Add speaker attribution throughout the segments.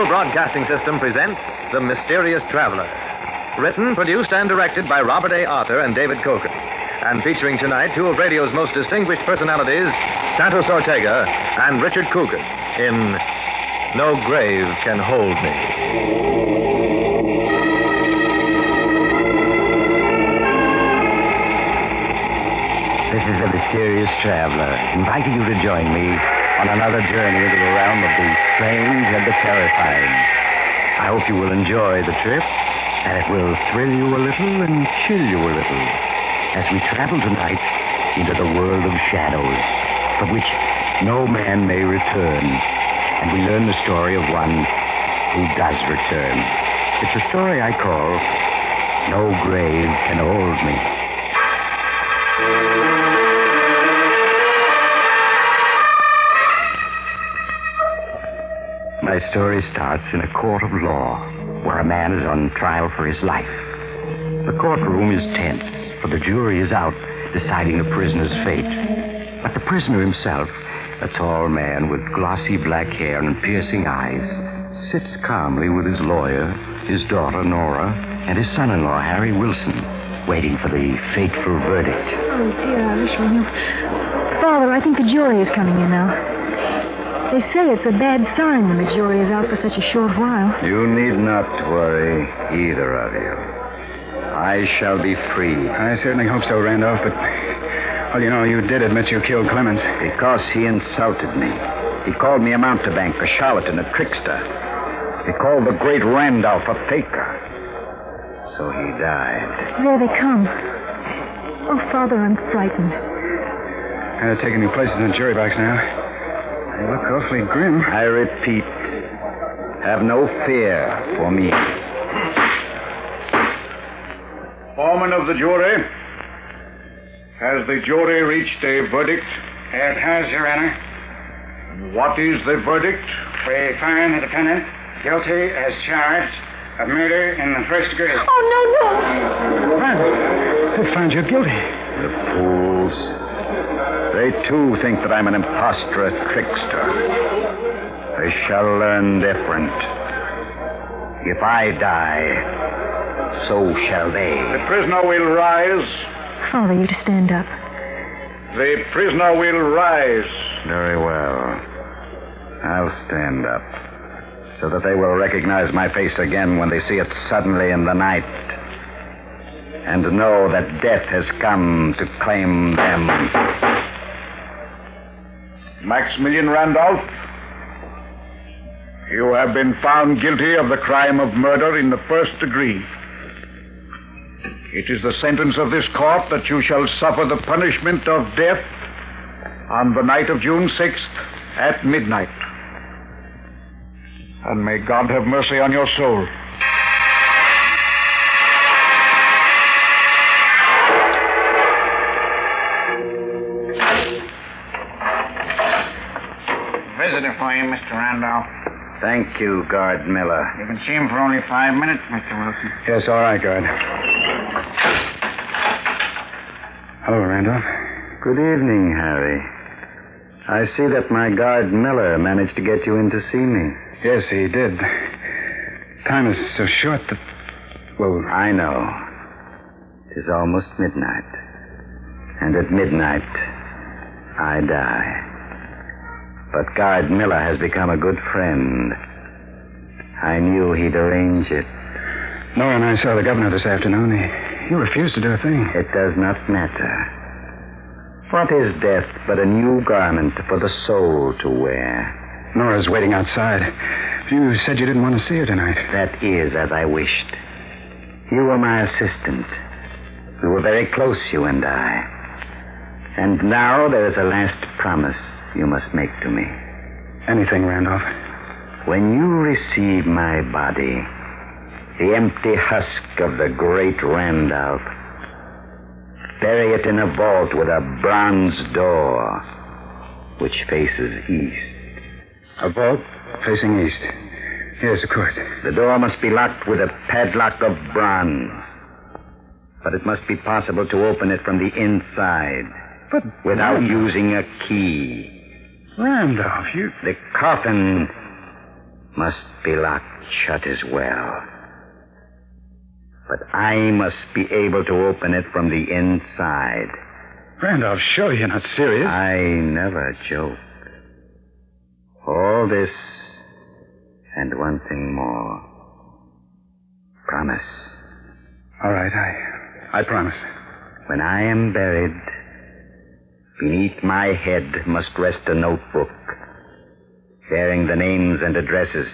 Speaker 1: Cable Broadcasting System presents The Mysterious Traveler. Written, produced, and directed by Robert A. Arthur and David Coker. And featuring tonight two of radio's most distinguished personalities, Santos Ortega and Richard Coogan, in No Grave Can Hold Me.
Speaker 2: This is The Mysterious Traveler, inviting you to join me on another journey into the realm of the strange and the terrifying. I hope you will enjoy the trip, and it will thrill you a little and chill you a little as we travel tonight into the world of shadows, from which no man may return, and we learn the story of one who does return. It's a story I call No Grave Can Hold Me. My story starts in a court of law, where a man is on trial for his life. The courtroom is tense, for the jury is out deciding the prisoner's fate. But the prisoner himself, a tall man with glossy black hair and piercing eyes, sits calmly with his lawyer, his daughter Nora, and his son-in-law Harry Wilson, waiting for the fateful verdict.
Speaker 3: Oh, dear, I wish we knew. Father, I think the jury is coming in now. They say it's a bad sign when the jury is out for such a short while.
Speaker 2: You need not worry, either of you. I shall be free.
Speaker 4: I certainly hope so, Randolph, but... Well, you know, you did admit you killed Clemens.
Speaker 2: Because he insulted me. He called me a mountebank, a charlatan, a trickster. He called the great Randolph a faker. So he died.
Speaker 3: There they come. Oh, Father, I'm frightened.
Speaker 4: They're taking new places in the jury box now. They look awfully grim.
Speaker 2: I repeat, have no fear for me.
Speaker 5: Foreman of the jury, has the jury reached a verdict?
Speaker 4: It has, Your Honor.
Speaker 5: What is the verdict?
Speaker 4: We find the defendant guilty as charged of murder in the first degree.
Speaker 3: Oh, no.
Speaker 4: Randolph, they found you guilty.
Speaker 2: The fools. They, too, think that I'm an impostor, a trickster. They shall learn different. If I die, so shall they.
Speaker 5: The prisoner will rise.
Speaker 3: Father, you to stand up.
Speaker 5: The prisoner will rise.
Speaker 2: Very well. I'll stand up, so that they will recognize my face again when they see it suddenly in the night, and know that death has come to claim them.
Speaker 5: Maximilian Randolph, you have been found guilty of the crime of murder in the first degree. It is the sentence of this court that you shall suffer the punishment of death on the night of June 6th at midnight. And may God have mercy on your soul.
Speaker 4: Visitor for you, Mr. Randolph.
Speaker 2: Thank you, Guard Miller.
Speaker 4: You can see him for only 5 minutes, Mr. Wilson.
Speaker 5: Yes, all right, guard.
Speaker 4: Hello, Randolph.
Speaker 2: Good evening, Harry. I see that my guard Miller managed to get you in to see me.
Speaker 4: Yes, he did. Time is so short that... Well,
Speaker 2: I know. It is almost midnight. And at midnight, I die. But Guard Miller has become a good friend. I knew he'd arrange it.
Speaker 4: Nora and I saw the governor this afternoon. He refused to do a thing.
Speaker 2: It does not matter. What is death but a new garment for the soul to wear?
Speaker 4: Nora's waiting outside. You said you didn't want to see her tonight.
Speaker 2: That is as I wished. You were my assistant. We were very close, you and I. And now there is a last promise you must make to me.
Speaker 4: Anything, Randolph.
Speaker 2: When you receive my body, the empty husk of the great Randolph, bury it in a vault with a bronze door which faces east.
Speaker 4: A vault facing east. Yes, of course.
Speaker 2: The door must be locked with a padlock of bronze. But it must be possible to open it from the inside.
Speaker 4: But
Speaker 2: without using a key.
Speaker 4: Randolph, you...
Speaker 2: The coffin must be locked shut as well. But I must be able to open it from the inside.
Speaker 4: Randolph, surely you're not serious.
Speaker 2: I never joke. All this and one thing more. Promise.
Speaker 4: All right, I promise.
Speaker 2: When I am buried, beneath my head must rest a notebook bearing the names and addresses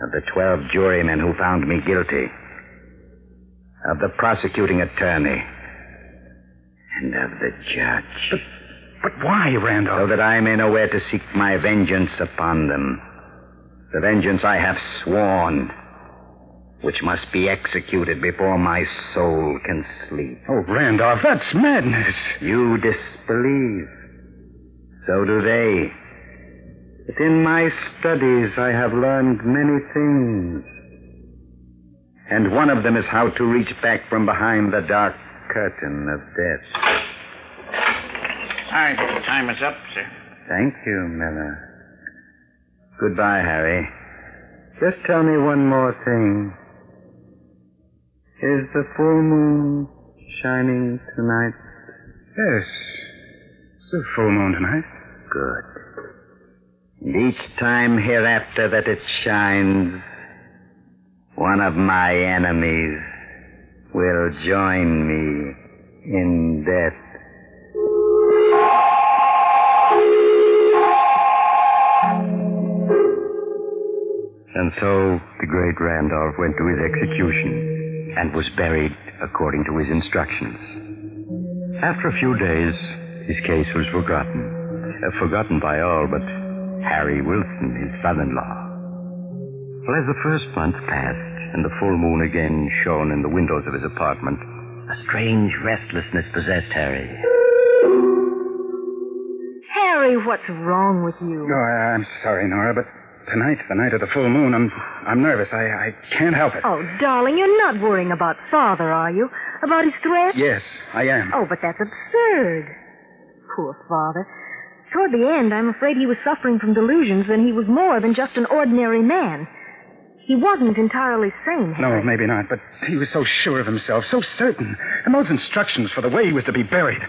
Speaker 2: of the 12 jurymen who found me guilty, of the prosecuting attorney, and of the judge.
Speaker 4: But why, Randolph?
Speaker 2: So that I may know where to seek my vengeance upon them. The vengeance I have sworn, which must be executed before my soul can sleep.
Speaker 4: Oh, Randolph, that's madness.
Speaker 2: You disbelieve. So do they. But in my studies, I have learned many things. And one of them is how to reach back from behind the dark curtain of death.
Speaker 6: Hi, time is up, sir.
Speaker 2: Thank you, Miller. Goodbye, Harry. Just tell me one more thing. Is the full moon shining tonight?
Speaker 4: Yes. It's a full moon tonight.
Speaker 2: Good. And each time hereafter that it shines, one of my enemies will join me in death. And so the great Randolph went to his execution and was buried according to his instructions. After a few days, his case was forgotten. Forgotten by all but Harry Wilson, his son-in-law. Well, as the first month passed and the full moon again shone in the windows of his apartment, a strange restlessness possessed Harry.
Speaker 3: Harry, what's wrong with you?
Speaker 4: No, I'm sorry, Nora, but tonight's the night of the full moon. I'm nervous. I can't help it.
Speaker 3: Oh, darling, you're not worrying about Father, are you? About his threat?
Speaker 4: Yes, I am.
Speaker 3: Oh, but that's absurd. Poor Father. Toward the end, I'm afraid he was suffering from delusions, and he was more than just an ordinary man. He wasn't entirely sane, Harry.
Speaker 4: No, maybe not, but he was so sure of himself, so certain. And those instructions for the way he was to be buried.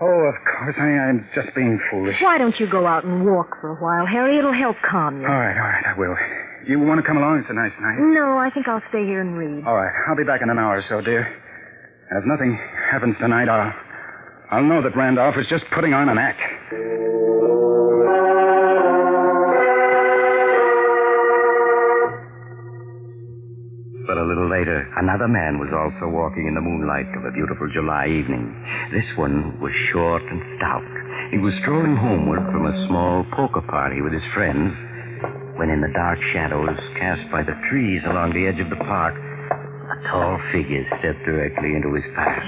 Speaker 4: Oh, of course, I'm just being foolish.
Speaker 3: Why don't you go out and walk for a while, Harry? It'll help calm you.
Speaker 4: All right, I will. You want to come along? It's a nice night.
Speaker 3: No, I think I'll stay here and read.
Speaker 4: All right, I'll be back in an hour or so, dear. And if nothing happens tonight, I'll know that Randolph is just putting on an act.
Speaker 2: But a little later, another man was also walking in the moonlight of a beautiful July evening. This one was short and stout. He was strolling homeward from a small poker party with his friends when in the dark shadows cast by the trees along the edge of the park, a tall figure stepped directly into his path.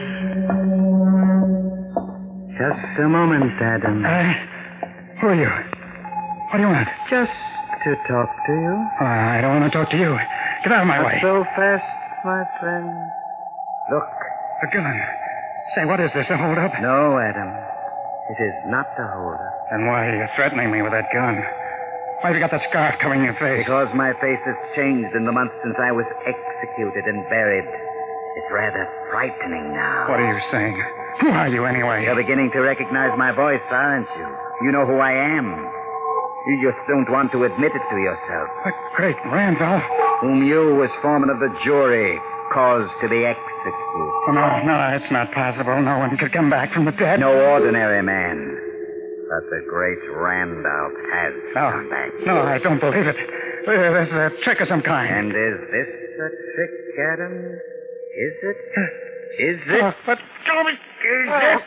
Speaker 2: Just a moment, Adam.
Speaker 4: Who are you? What do you want?
Speaker 2: Just to talk to you.
Speaker 4: I don't want to talk to you. Get out of my way.
Speaker 2: Not so fast, my friend. Look.
Speaker 4: A gun. Say, what is this, a hold-up?
Speaker 2: No, Adam. It is not a hold-up.
Speaker 4: Then why are you threatening me with that gun? Why have you got that scarf covering your face?
Speaker 2: Because my face has changed in the months since I was executed and buried. It's rather frightening now.
Speaker 4: What are you saying? Who are you, anyway?
Speaker 2: You're beginning to recognize my voice, aren't you? You know who I am. You just don't want to admit it to yourself.
Speaker 4: The great Randolph.
Speaker 2: Whom you, as foreman of the jury, caused to be executed.
Speaker 4: Oh, no, it's not possible. No one could come back from the dead.
Speaker 2: No ordinary man. But the great Randolph has come back.
Speaker 4: No, I don't believe it. This is a trick of some kind.
Speaker 2: And is this a trick, Adam? Is it? Is it?
Speaker 4: Oh, but go me.
Speaker 2: Is it?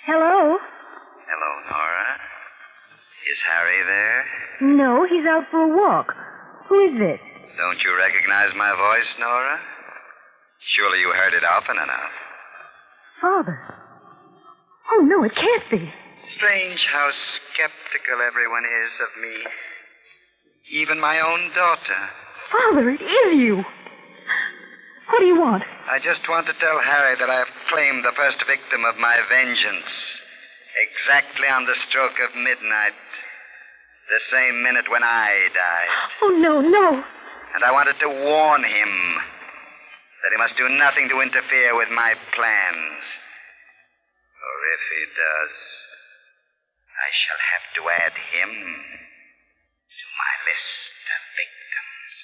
Speaker 3: Hello?
Speaker 2: Hello, Nora. Is Harry there?
Speaker 3: No, he's out for a walk. Who is this?
Speaker 2: Don't you recognize my voice, Nora? Surely you heard it often enough.
Speaker 3: Father. Oh, no, it can't be.
Speaker 2: Strange how skeptical everyone is of me.
Speaker 7: Even my own daughter.
Speaker 3: Father, it is you. What do you want?
Speaker 7: I just want to tell Harry that I have claimed the first victim of my vengeance. Exactly on the stroke of midnight. The same minute when I died.
Speaker 3: Oh, no, no.
Speaker 7: And I wanted to warn him that he must do nothing to interfere with my plans. For if he does, I shall have to add him to my list of victims.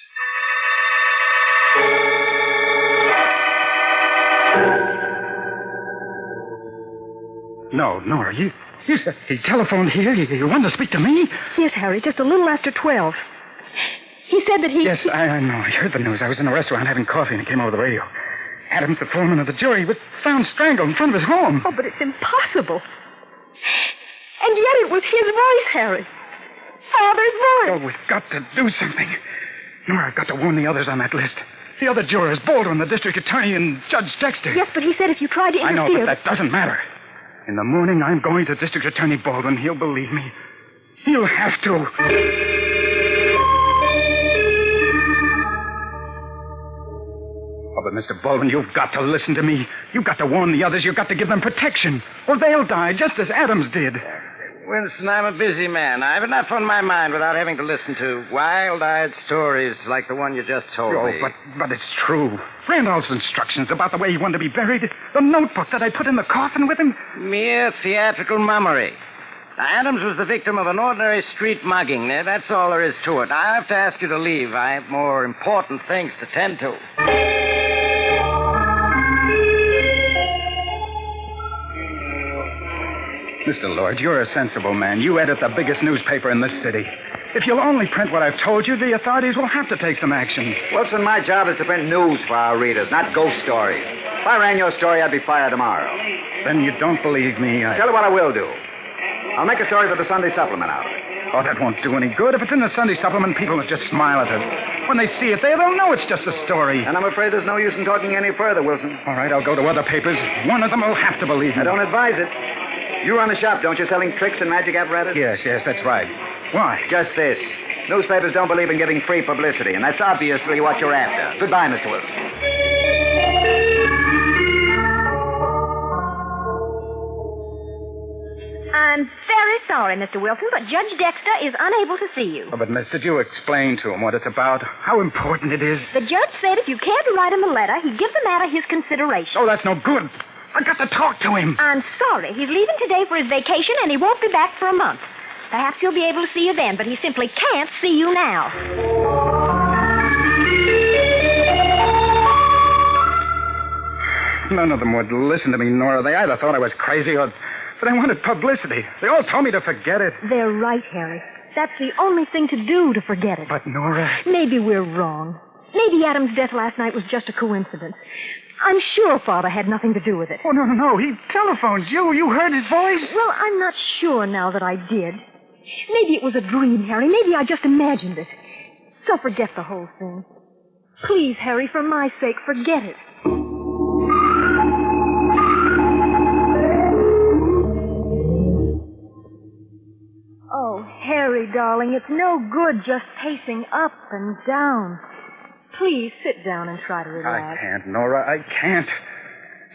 Speaker 4: No, Nora, he telephoned here. You wanted to speak to me?
Speaker 3: Yes, Harry, just a little after 12. He said that he...
Speaker 4: Yes, I know. I heard the news. I was in a restaurant having coffee, and it came over the radio. Adams, the foreman of the jury, was found strangled in front of his home.
Speaker 3: Oh, but it's impossible. And yet it was his voice, Harry. Father's voice.
Speaker 4: Oh, we've got to do something. Nora, I've got to warn the others on that list. The other jurors, Baldwin, the district attorney, and Judge Dexter.
Speaker 3: Yes, but he said if you tried to interfere...
Speaker 4: I know, but that doesn't matter. In the morning, I'm going to District Attorney Baldwin. He'll believe me. He'll have to. Oh, but Mr. Baldwin, you've got to listen to me. You've got to warn the others. You've got to give them protection, or they'll die, just as Adams did.
Speaker 6: Winston, I'm a busy man. I have enough on my mind without having to listen to wild-eyed stories like the one you just told me.
Speaker 4: Oh, but it's true. Randolph's instructions about the way he wanted to be buried, the notebook that I put in the coffin with him.
Speaker 6: Mere theatrical mummery. Now, Adams was the victim of an ordinary street mugging. That's all there is to it. I have to ask you to leave. I have more important things to tend to.
Speaker 4: Mr. Lord, you're a sensible man. You edit the biggest newspaper in this city. If you'll only print what I've told you, the authorities will have to take some action.
Speaker 8: Wilson, my job is to print news for our readers, not ghost stories. If I ran your story, I'd be fired tomorrow.
Speaker 4: Then you don't believe me.
Speaker 8: Tell you what I will do. I'll make a story for the Sunday supplement out of it.
Speaker 4: Oh, that won't do any good. If it's in the Sunday supplement, people will just smile at it. When they see it there, they'll know it's just a story.
Speaker 8: And I'm afraid there's no use in talking any further, Wilson.
Speaker 4: All right, I'll go to other papers. One of them will have to believe me.
Speaker 8: I don't advise it. You run a shop, don't you, selling tricks and magic apparatus?
Speaker 4: Yes, that's right. Why?
Speaker 8: Just this. Newspapers don't believe in giving free publicity, and that's obviously what you're after. Goodbye, Mr. Wilson.
Speaker 3: I'm very sorry, Mr. Wilson, but Judge Dexter is unable to see you.
Speaker 4: Oh, but, miss, did you explain to him what it's about? How important it is?
Speaker 3: The judge said if you cared to write him a letter, he'd give the matter his consideration.
Speaker 4: Oh, that's no good. I got to talk to him.
Speaker 3: I'm sorry. He's leaving today for his vacation, and he won't be back for a month. Perhaps he'll be able to see you then, but he simply can't see you now.
Speaker 4: None of them would listen to me, Nora. They either thought I was crazy or they wanted publicity. They all told me to forget it.
Speaker 3: They're right, Harry. That's the only thing to do to forget it.
Speaker 4: But, Nora...
Speaker 3: Maybe we're wrong. Maybe Adam's death last night was just a coincidence. I'm sure Father had nothing to do with it.
Speaker 4: Oh, no. He telephoned you. You heard his voice?
Speaker 3: Well, I'm not sure now that I did. Maybe it was a dream, Harry. Maybe I just imagined it. So forget the whole thing. Please, Harry, for my sake, forget it. Oh, Harry, darling, it's no good just pacing up and down. Please sit down and try to relax.
Speaker 4: I can't, Nora. I can't.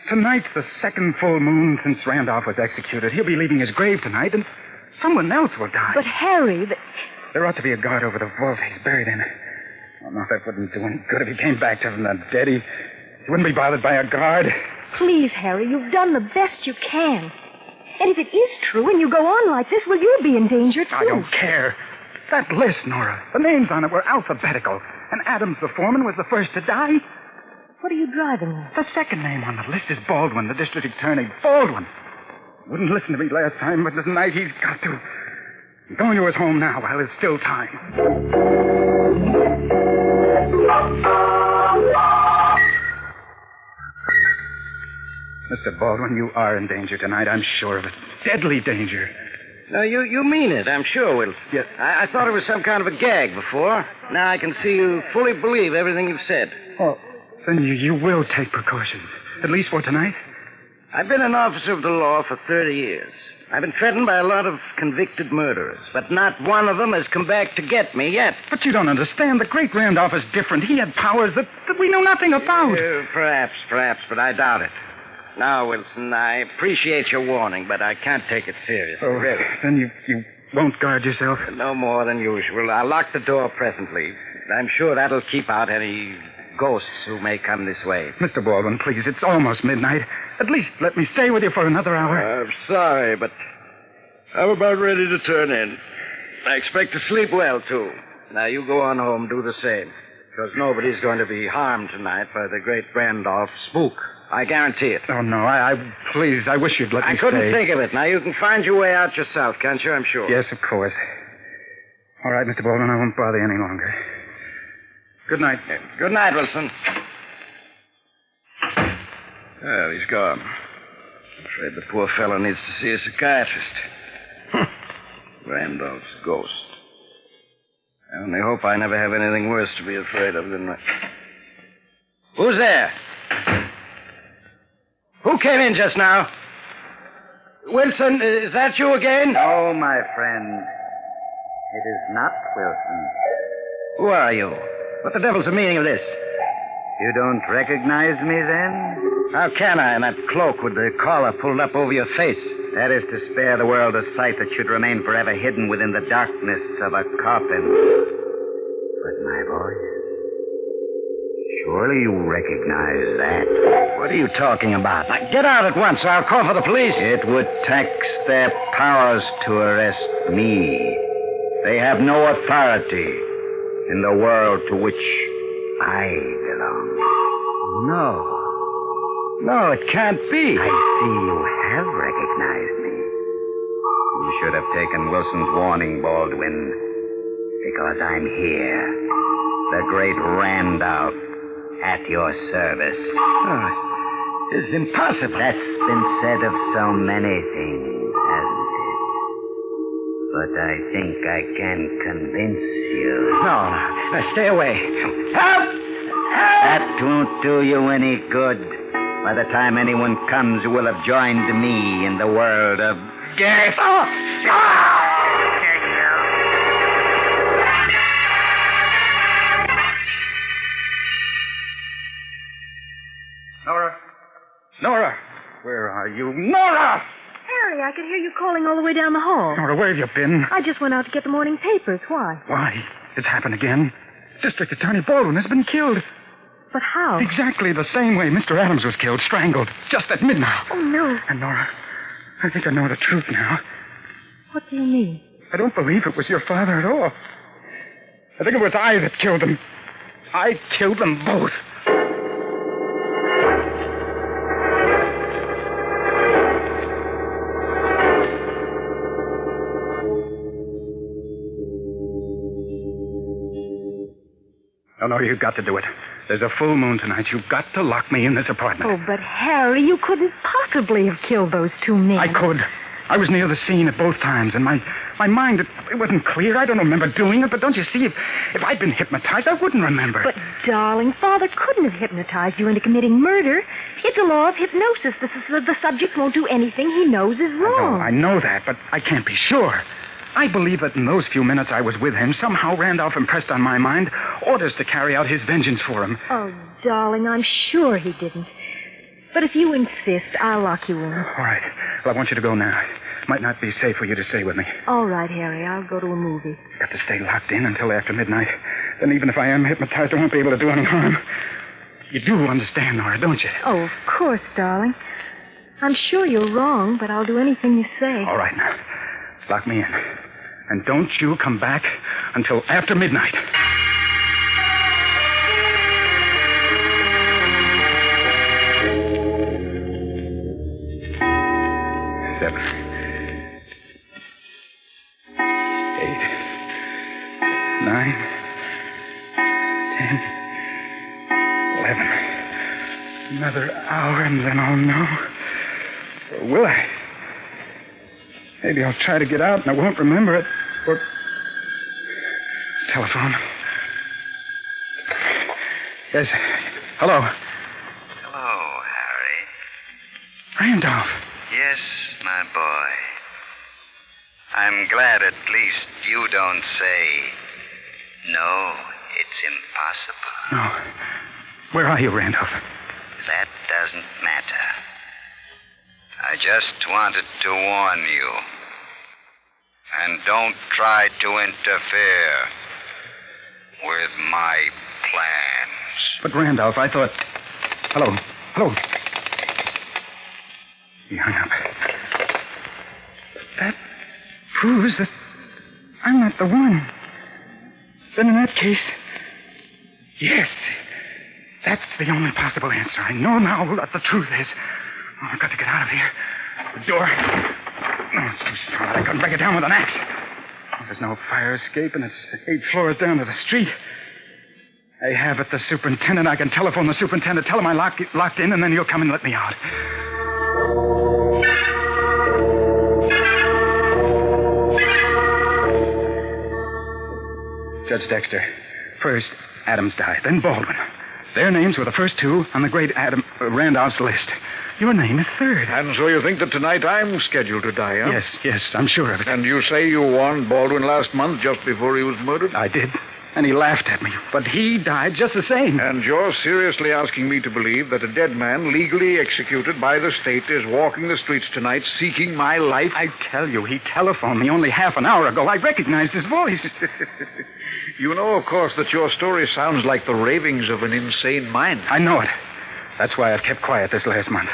Speaker 4: Tonight's the second full moon since Randolph was executed. He'll be leaving his grave tonight, and someone else will die.
Speaker 3: But, Harry,
Speaker 4: There ought to be a guard over the vault he's buried in. Oh, no, that wouldn't do any good if he came back to from the dead. He wouldn't be bothered by a guard.
Speaker 3: Please, Harry, you've done the best you can. And if it is true and you go on like this, well, you'll be in danger, too.
Speaker 4: I don't care. That list, Nora, the names on it were alphabetical. And Adams, the foreman, was the first to die.
Speaker 3: What are you driving at?
Speaker 4: The second name on the list is Baldwin, the district attorney. Baldwin. Wouldn't listen to me last time, but tonight he's got to. I'm going to his home now while there's still time. Mr. Baldwin, you are in danger tonight. I'm sure of it. Deadly danger.
Speaker 6: No, you mean it, I'm sure, Wilson.
Speaker 4: Yes.
Speaker 6: I thought it was some kind of a gag before. Now I can see you fully believe everything you've said.
Speaker 4: Oh, then you will take precautions. At least for tonight?
Speaker 6: I've been an officer of the law for 30 years. I've been threatened by a lot of convicted murderers, but not one of them has come back to get me yet.
Speaker 4: But you don't understand. The great Randolph is different. He had powers that we know nothing about.
Speaker 6: Perhaps, but I doubt it. Now, Wilson, I appreciate your warning, but I can't take it seriously, really.
Speaker 4: Then you won't guard yourself?
Speaker 6: No more than usual. I'll lock the door presently. I'm sure that'll keep out any ghosts who may come this way.
Speaker 4: Mr. Baldwin, please, it's almost midnight. At least let me stay with you for another hour.
Speaker 6: I'm sorry, but I'm about ready to turn in. I expect to sleep well, too. Now, you go on home, do the same. Because nobody's going to be harmed tonight by the great Randolph spook. I guarantee it.
Speaker 4: Oh, no, please, I wish you'd let me stay.
Speaker 6: I couldn't think of it. Now, you can find your way out yourself, can't you? I'm sure.
Speaker 4: Yes, of course. All right, Mr. Baldwin, I won't bother you any longer. Good night.
Speaker 6: Good night, Wilson. Well, he's gone. I'm afraid the poor fellow needs to see a psychiatrist. Randolph's ghost. I only hope I never have anything worse to be afraid of than that. Who's there? Who came in just now? Wilson, is that you again?
Speaker 2: No, my friend. It is not Wilson.
Speaker 6: Who are you? What the devil's the meaning of this?
Speaker 2: You don't recognize me, then?
Speaker 6: How can I in that cloak with the collar pulled up over your face?
Speaker 2: That is to spare the world a sight that should remain forever hidden within the darkness of a coffin. But my voice? Surely you recognize that.
Speaker 6: What are you talking about? Now, get out at once, or I'll call for the police.
Speaker 2: It would tax their powers to arrest me. They have no authority in the world to which I belong.
Speaker 6: No, it can't be.
Speaker 2: I see you have recognized me. You should have taken Wilson's warning, Baldwin, because I'm here, the great Randolph, at your service.
Speaker 6: Oh, it's impossible.
Speaker 2: That's been said of so many things, hasn't it? But I think I can convince you.
Speaker 6: No, stay away. Help!
Speaker 2: That won't do you any good. By the time anyone comes, you will have joined me in the world of death.
Speaker 4: Nora! Where are you? Nora!
Speaker 3: Harry, I could hear you calling all the way down the hall.
Speaker 4: Nora, where have you been?
Speaker 3: I just went out to get the morning papers. Why?
Speaker 4: Why? It's happened again. District Attorney Baldwin has been killed.
Speaker 3: But how?
Speaker 4: Exactly the same way Mr. Adams was killed, strangled, just at midnight.
Speaker 3: Oh, no.
Speaker 4: And Nora, I think I know the truth now.
Speaker 3: What do you mean?
Speaker 4: I don't believe it was your father at all. I think it was I that killed them. I killed them both. No, you've got to do it. There's a full moon tonight. You've got to lock me in this apartment.
Speaker 3: Oh, but Harry, you couldn't possibly have killed those two men.
Speaker 4: I could. I was near the scene at both times, and my mind, it wasn't clear. I don't remember doing it, but don't you see, if I'd been hypnotized, I wouldn't remember.
Speaker 3: But, darling, Father couldn't have hypnotized you into committing murder. It's a law of hypnosis. The subject won't do anything he knows is wrong.
Speaker 4: I know that, but I can't be sure. I believe that in those few minutes I was with him, somehow Randolph impressed on my mind orders to carry out his vengeance for him.
Speaker 3: Oh, darling, I'm sure he didn't. But if you insist, I'll lock you in.
Speaker 4: All right. Well, I want you to go now. It might not be safe for you to stay with me.
Speaker 3: All right, Harry. I'll go to a movie.
Speaker 4: Got to stay locked in until after midnight. Then even if I am hypnotized, I won't be able to do any harm. You do understand, Nora, don't you?
Speaker 3: Oh, of course, darling. I'm sure you're wrong, but I'll do anything you say.
Speaker 4: All right, now. Lock me in. And don't you come back until after midnight. 7, 8, 9, 10, 11. Another hour and then I'll know. Or will I? Maybe I'll try to get out and I won't remember it. Or... Telephone. Yes. Hello.
Speaker 7: Hello, Harry.
Speaker 4: Randolph.
Speaker 7: Yes, my boy. I'm glad at least you don't say, no, it's impossible.
Speaker 4: No. Where are you, Randolph?
Speaker 7: That doesn't matter. I just wanted to warn you. And don't try to interfere with my plans.
Speaker 4: But, Randolph, I thought... Hello. He hung up. That proves that I'm not the one. Then in that case, yes, that's the only possible answer. I know now what the truth is. Oh, I've got to get out of here. The door. Oh, it's too solid. I couldn't break it down with an axe. Oh, there's no fire escape, and it's 8 floors down to the street. I have it, the superintendent. I can telephone the superintendent, tell him I locked in, and then he'll come and let me out. Judge Dexter, first Adams died, then Baldwin. Their names were the first 2 on the great Randolph's list. Your name is third.
Speaker 5: And so you think that tonight I'm scheduled to die, huh?
Speaker 4: Yes, I'm sure of it.
Speaker 5: And you say you warned Baldwin last month just before he was murdered?
Speaker 4: I did. And he laughed at me. But he died just the same.
Speaker 5: And you're seriously asking me to believe that a dead man legally executed by the state is walking the streets tonight seeking my life?
Speaker 4: I tell you, he telephoned me only half an hour ago. I recognized his voice.
Speaker 5: You know, of course, that your story sounds like the ravings of an insane mind.
Speaker 4: I know it. That's why I've kept quiet this last month.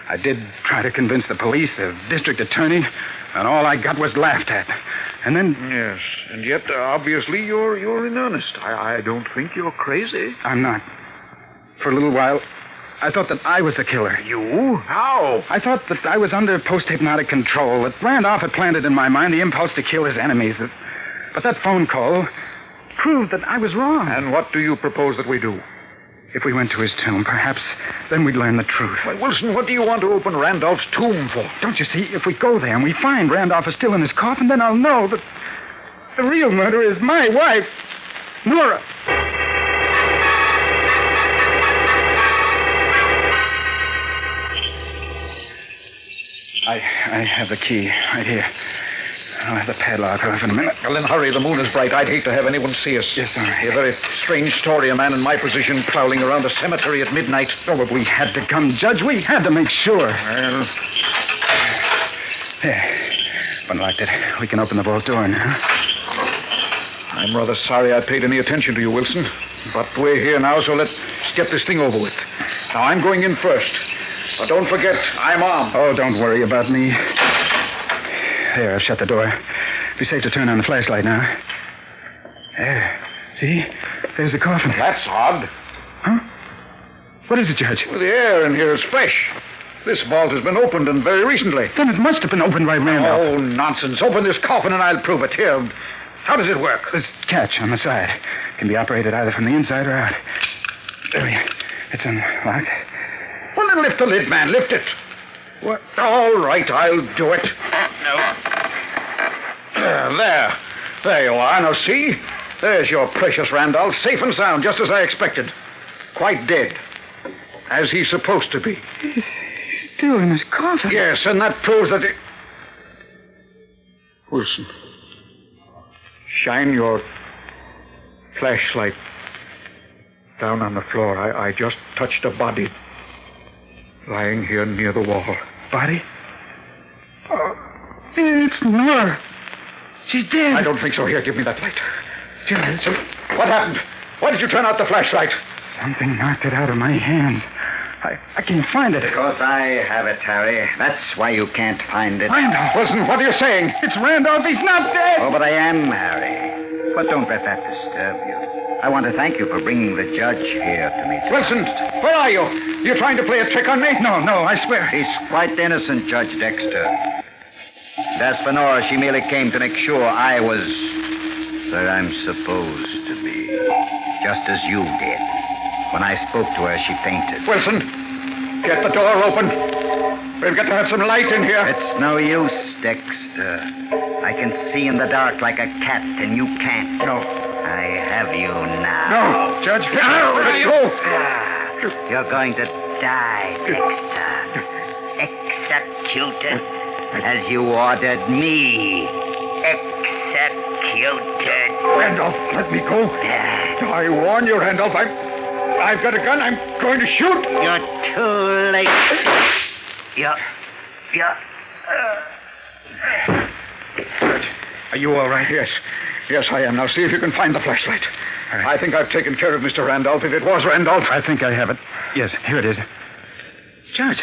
Speaker 4: I did try to convince the police, the district attorney, and all I got was laughed at. And then...
Speaker 5: Yes, and yet, obviously, you're in earnest. I don't think you're crazy.
Speaker 4: I'm not. For a little while, I thought that I was the killer.
Speaker 5: You? How?
Speaker 4: I thought that I was under post-hypnotic control, that Randolph had planted in my mind the impulse to kill his enemies. But that phone call proved that I was wrong.
Speaker 5: And what do you propose that we do?
Speaker 4: If we went to his tomb, perhaps then we'd learn the truth.
Speaker 5: Why, Wilson, what do you want to open Randolph's tomb for?
Speaker 4: Don't you see? If we go there and we find Randolph is still in his coffin, then I'll know that the real murderer is my wife, Nora. I have the key right here. I'll have the padlock off in a minute.
Speaker 5: Well, then hurry. The moon is bright. I'd hate to have anyone see us.
Speaker 4: Yes, sir.
Speaker 5: A very strange story, a man in my position prowling around a cemetery at midnight.
Speaker 4: Oh, but we had to come, Judge. We had to make sure.
Speaker 5: Well...
Speaker 4: There. Unlocked it. We can open the vault door now.
Speaker 5: I'm rather sorry I paid any attention to you, Wilson. But we're here now, so let's get this thing over with. Now, I'm going in first. But don't forget, I'm armed.
Speaker 4: Oh, don't worry about me. There, I've shut the door. Be safe to turn on the flashlight now. There. See? There's the coffin.
Speaker 5: That's odd.
Speaker 4: Huh? What is it, Judge?
Speaker 5: Well, the air in here is fresh. This vault has been opened, and very recently.
Speaker 4: Then it must have been opened by Randolph.
Speaker 5: Oh, nonsense. Open this coffin and I'll prove it. Here. How does it work?
Speaker 4: This catch on the side can be operated either from the inside or out. There we are. It's unlocked.
Speaker 5: Well, then lift the lid, man. Lift it. What? All right, I'll do it. There. There you are. Now, see? There's your precious Randolph, safe and sound, just as I expected. Quite dead. As he's supposed to be.
Speaker 4: He's still in his coffin.
Speaker 5: Yes, and that proves that Wilson, shine your flashlight down on the floor. I just touched a body lying here near the wall.
Speaker 4: Body? Oh, it's Nora. She's dead.
Speaker 5: I don't think so. Here, give me that light.
Speaker 4: Judge.
Speaker 5: What happened? Why did you turn out the flashlight?
Speaker 4: Something knocked it out of my hands. I can't find it.
Speaker 8: Because I have it, Harry. That's why you can't find it.
Speaker 4: Randolph.
Speaker 5: Wilson, what are you saying?
Speaker 4: It's Randolph. He's not dead.
Speaker 8: Oh, but I am, Harry. But don't let that disturb you. I want to thank you for bringing the judge here to me.
Speaker 5: Wilson, where are you? You're trying to play a trick on me?
Speaker 4: No, I swear.
Speaker 8: He's quite innocent, Judge Dexter. And as for Nora, she merely came to make sure I was where I'm supposed to be. Just as you did. When I spoke to her, she fainted.
Speaker 5: Wilson, get the door open. We've got to have some light in here.
Speaker 8: It's no use, Dexter. I can see in the dark like a cat, and you can't.
Speaker 5: No.
Speaker 8: I have you now.
Speaker 5: No, Judge. No, let go.
Speaker 8: You're going to die, Dexter. Executed as you ordered me.
Speaker 7: executed.
Speaker 5: Randolph, let me go. I warn you, Randolph. I've got a gun. I'm going to shoot.
Speaker 7: You're too late. You're...
Speaker 5: Are you all right? Yes. Yes, I am. Now see if you can find the flashlight. Right. I think I've taken care of Mr. Randolph. If it was Randolph.
Speaker 4: I think I have it. Yes, here it is. Judge,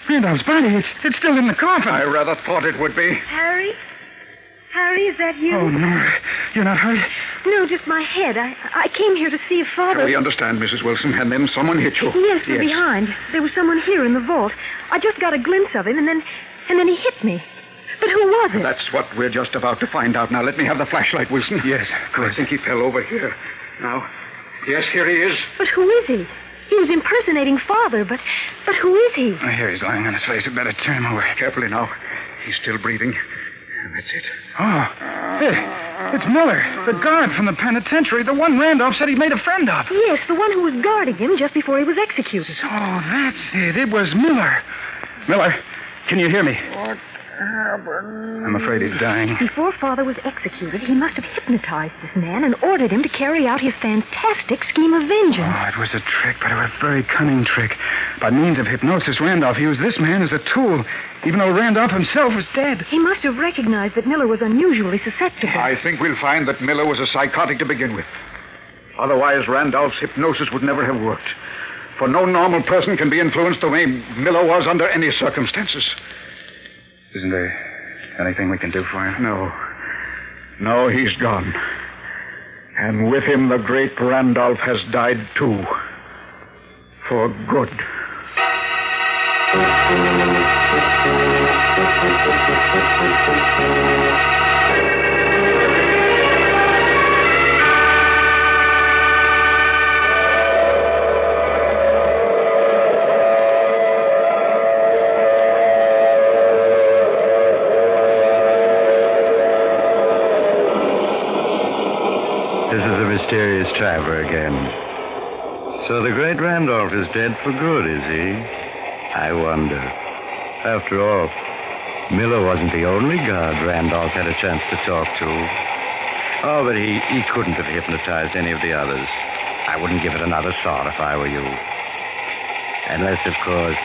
Speaker 4: Randolph's body, it's still in the coffin.
Speaker 5: I rather thought it would be.
Speaker 3: Harry? Harry, is that you?
Speaker 4: Oh, no. You're not hurt?
Speaker 3: No, just my head. I came here to see if Father...
Speaker 5: We understand, Mrs. Wilson, and then someone hit you.
Speaker 3: Yes, from behind. There was someone here in the vault. I just got a glimpse of him, and then he hit me. But who was it?
Speaker 5: That's what we're just about to find out. Now, let me have the flashlight, Wilson.
Speaker 4: Yes, of course.
Speaker 5: I think he fell over here. Now, yes, here he is.
Speaker 3: But who is he? He was impersonating Father, but who is he?
Speaker 4: Oh, here he's lying on his face. We better turn him over.
Speaker 5: Carefully now. He's still breathing. That's it.
Speaker 4: Oh, hey, it's Miller, the guard from the penitentiary, the one Randolph said he made a friend of.
Speaker 3: Yes, the one who was guarding him just before he was executed.
Speaker 4: So that's it. It was Miller. Miller, can you hear me?
Speaker 5: What happened?
Speaker 4: I'm afraid he's dying.
Speaker 3: Before Father was executed, he must have hypnotized this man and ordered him to carry out his fantastic scheme of vengeance.
Speaker 4: Oh, it was a trick, but a very cunning trick. By means of hypnosis, Randolph used this man as a tool, even though Randolph himself was dead.
Speaker 3: He must have recognized that Miller was unusually susceptible.
Speaker 5: I think we'll find that Miller was a psychotic to begin with. Otherwise, Randolph's hypnosis would never have worked. For no normal person can be influenced the way Miller was under any circumstances.
Speaker 4: Isn't there anything we can do for him?
Speaker 5: No. No, he's gone. And with him, the great Randolph has died, too. For good.
Speaker 2: This is the mysterious traveler again. So the great Randolph is dead for good, is he? I wonder. After all, Miller wasn't the only guard Randolph had a chance to talk to. Oh, but he couldn't have hypnotized any of the others. I wouldn't give it another thought if I were you. Unless, of course,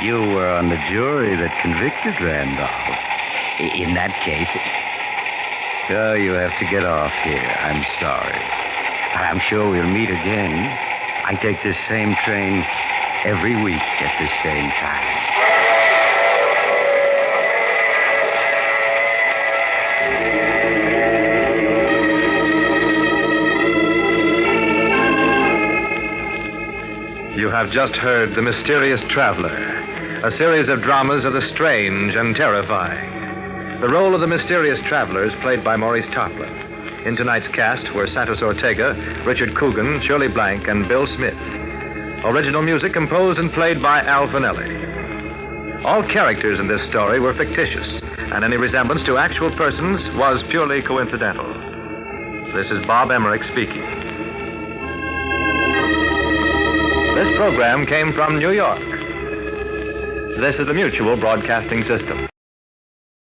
Speaker 2: you were on the jury that convicted Randolph. In that case... Oh, you have to get off here. I'm sorry. I'm sure we'll meet again. I take this same train every week at this same time.
Speaker 1: You have just heard The Mysterious Traveler, a series of dramas of the strange and terrifying. The role of the mysterious traveler is played by Maurice Tarplin. In tonight's cast were Santos Ortega, Richard Coogan, Shirley Blank, and Bill Smith. Original music composed and played by Al Finelli. All characters in this story were fictitious, and any resemblance to actual persons was purely coincidental. This is Bob Emmerich speaking. This program came from New York. This is the Mutual Broadcasting System.